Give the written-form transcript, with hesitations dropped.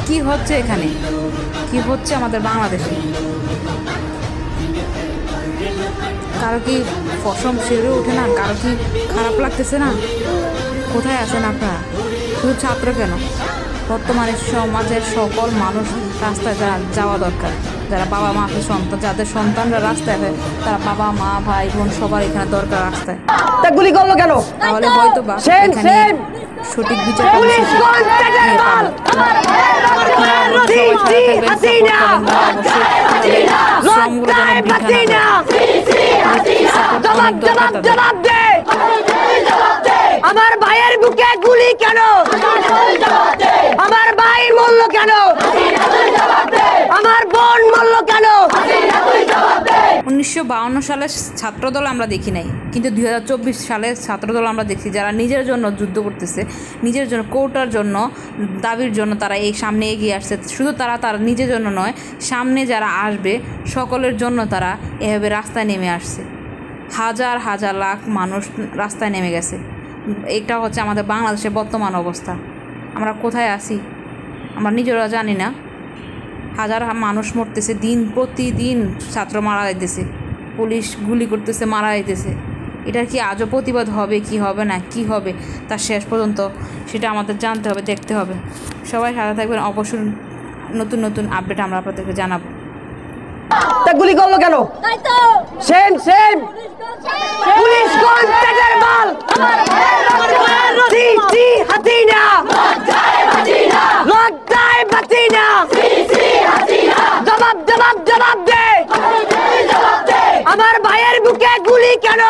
কি হচ্ছে এখানে, কি হচ্ছে আমাদের বাংলাদেশে? কারো কি পশম সেরে ওঠে না? কারো কি খারাপ লাগতেছে না? কোথায় আছেন আপনারা? শুধু ছাত্র কেন, বর্তমানে সমাজের সকল মানুষ রাস্তায় যাওয়া দরকার। যারা বাবা মা আছে, সন্তান, যাদের সন্তানরা রাস্তায় আছে, তারা বাবা মা ভাই বোন সবার এখানে দরকার রাস্তায়। গুলি করলো কেন? তাহলে হয়তো বা এখানে সঠিক বিচার আমার ভাইয়ের বুকে গুলি কেন? আমার ভাই মরল কেন? আমার বোন মরল কেন? 1952 সালের ছাত্রদল আমরা দেখি নাই, কিন্তু 2024 সালের ছাত্রদল আমরা দেখছি, যারা নিজের জন্য যুদ্ধ করতেছে, নিজের জন্য, কোটার জন্য, দাবির জন্য তারা এই সামনে এগিয়ে আসছে। শুধু তারা নিজের জন্য নয়, সামনে যারা আসবে সকলের জন্য তারা এভাবে রাস্তায় নেমে আসছে। হাজার হাজার লাখ মানুষ রাস্তায় নেমে গেছে। এটা হচ্ছে আমাদের বাংলাদেশের বর্তমান অবস্থা। আমরা কোথায় আছি আমরা নিজেরা জানি না। হাজার মানুষ মরতেছে, দিন প্রতিদিন ছাত্র মারা যাইতেছে, পুলিশ গুলি করতেছে, মারা যাইতেছে। এটার কি আজও প্রতিবাদ হবে, কি হবে না, কি হবে তার শেষ পর্যন্ত সেটা আমাদের জানতে হবে, দেখতে হবে। সবাই সাথে থাকবেন, অবশ্যই নতুন নতুন আপডেট আমরা আপনাদেরকে জানাবো। গুলি করলো কেন? সেম সেম পুলিশ কোন পেটের মাল? হাসিনা লজ্জায় হাসিনা, জবাব জবাব জবাব দে। আমার ভাইয়ের বুকে গুলি কেন?